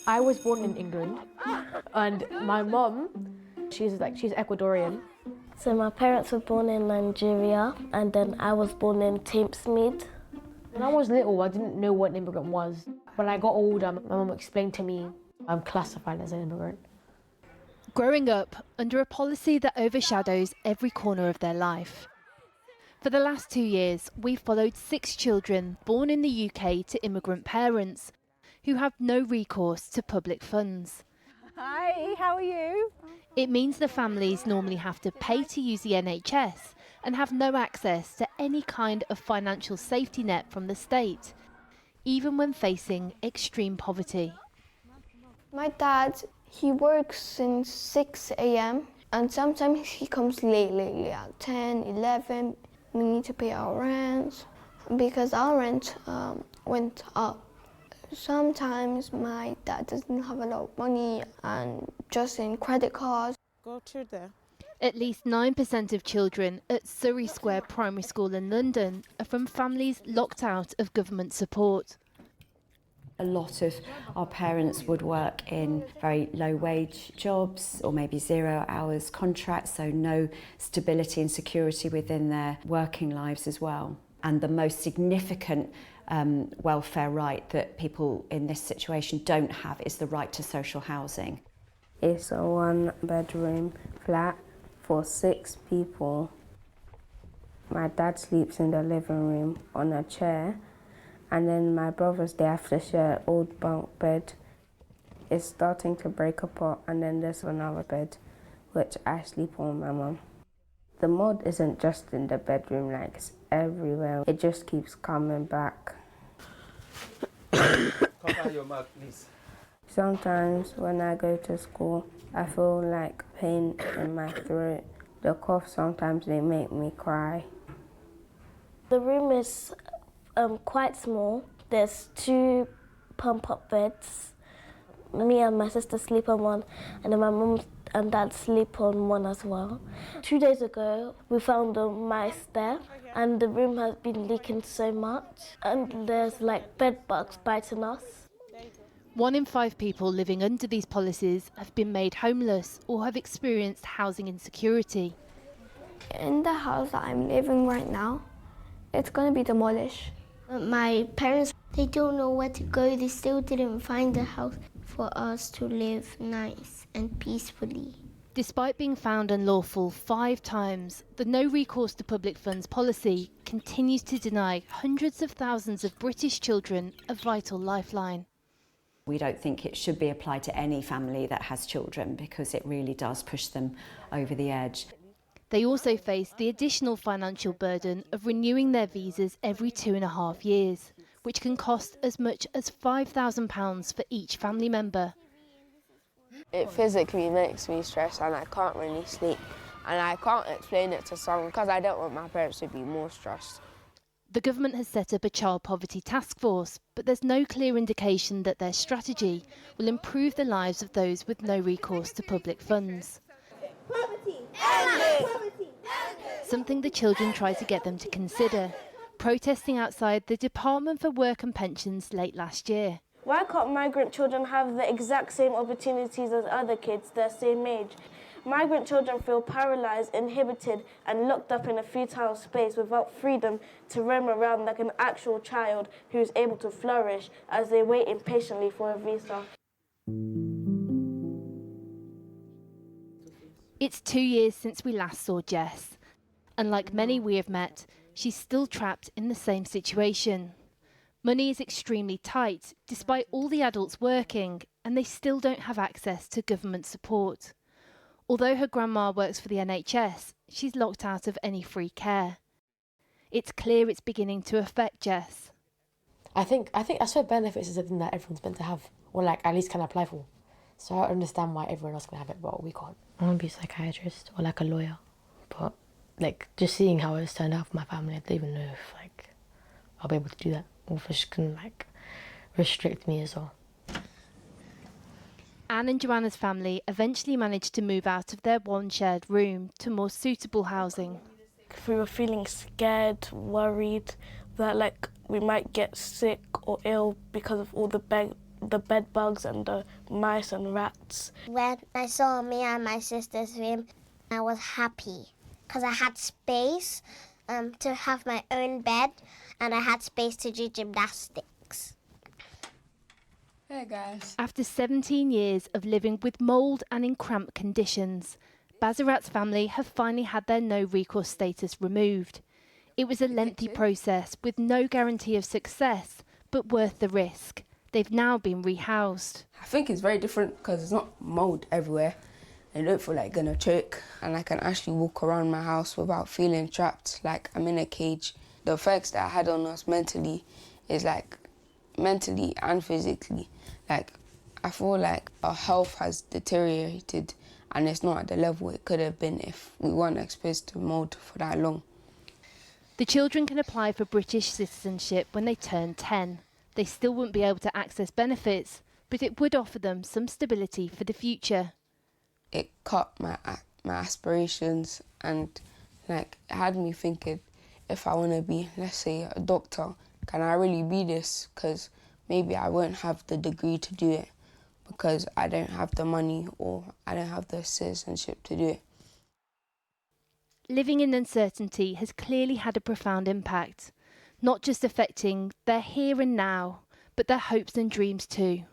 I was born in England, and my mum, she's Ecuadorian. So my parents were born in Nigeria, and then I was born in Thamesmead. When I was little, I didn't know what an immigrant was. When I got older, my mum explained to me I'm classified as an immigrant. Growing up under a policy that overshadows every corner of their life. For the last 2 years, we've followed 6 children born in the UK to immigrant parents who have no recourse to public funds. Hi, how are you? It means the families normally have to pay to use the NHS and have no access to any kind of financial safety net from the state, even when facing extreme poverty. My dad, he works since 6 a.m. and sometimes he comes late at 10, 11. We need to pay our rent because our rent went up. Sometimes my dad doesn't have a lot of money and just in credit cards. Go through there. At least 9% of children at Surrey Square Primary School in London are from families locked out of government support. A lot of our parents would work in very low-wage jobs or maybe 0 hours contracts, so no stability and security within their working lives as well. And the most significant welfare right that people in this situation don't have is the right to social housing. It's a 1-bedroom flat for 6 people. My dad sleeps in the living room on a chair, and then my brothers, they have to share an old bunk bed. It's starting to break apart, and then there's another bed which I sleep on with my mum. The mold isn't just in the bedroom, like it's everywhere. It just keeps coming back. Cover your mouth, please. Sometimes when I go to school, I feel like pain in my throat. The cough, sometimes they make me cry. The room is quite small. There's 2 pump-up beds. Me and my sister sleep on one, and then my mum and dad sleep on one as well. 2 days ago, we found the mice there, and the room has been leaking so much, and there's like bed bugs biting us. 1 in 5 people living under these policies have been made homeless or have experienced housing insecurity. In the house that I'm living right now, it's going to be demolished. My parents, they don't know where to go. They still didn't find a house for us to live nice and peacefully. Despite being found unlawful 5 times, the no recourse to public funds policy continues to deny hundreds of thousands of British children a vital lifeline. We don't think it should be applied to any family that has children because it really does push them over the edge. They also face the additional financial burden of renewing their visas every 2.5 years, which can cost as much as £5,000 for each family member. It physically makes me stressed and I can't really sleep. And I can't explain it to someone because I don't want my parents to be more stressed. The government has set up a child poverty task force, but there's no clear indication that their strategy will improve the lives of those with no recourse to public funds. Something the children tried to get them to consider, protesting outside the Department for Work and Pensions late last year. Why can't migrant children have the exact same opportunities as other kids their same age? Migrant children feel paralysed, inhibited and locked up in a futile space without freedom to roam around like an actual child who is able to flourish as they wait impatiently for a visa. It's 2 years since we last saw Jess, and like many we have met, she's still trapped in the same situation. Money is extremely tight, despite all the adults working, and they still don't have access to government support. Although her grandma works for the NHS, she's locked out of any free care. It's clear it's beginning to affect Jess. I think benefits is something that everyone's meant to have, or like at least can apply for. So I understand why everyone else can have it, but we can't. I want to be a psychiatrist or like a lawyer, but like just seeing how it's turned out for my family, I don't even know if like I'll be able to do that, or if it's gonna like restrict me as well. Anne and Joanna's family eventually managed to move out of their 1 shared room to more suitable housing. We were feeling scared, worried that like we might get sick or ill because of all the the bed bugs and the mice and rats. When I saw me and my sister's room, I was happy because I had space to have my own bed and I had space to do gymnastics. Hey guys. After 17 years of living with mould and in cramped conditions, Bazarat's family have finally had their no recourse status removed. It was a lengthy process with no guarantee of success, but worth the risk. They've now been rehoused. I think it's very different because there's not mould everywhere. I don't feel like gonna choke, and I can actually walk around my house without feeling trapped, like I'm in a cage. The effects that I had on us mentally is like mentally and physically. Like I feel like our health has deteriorated and it's not at the level it could have been if we weren't exposed to mould for that long. The children can apply for British citizenship when they turn 10. They still wouldn't be able to access benefits, but it would offer them some stability for the future. It cut my aspirations and like it had me thinking, if I want to be, let's say, a doctor, can I really be this? Because maybe I won't have the degree to do it because I don't have the money or I don't have the citizenship to do it. Living in uncertainty has clearly had a profound impact, not just affecting their here and now, but their hopes and dreams too.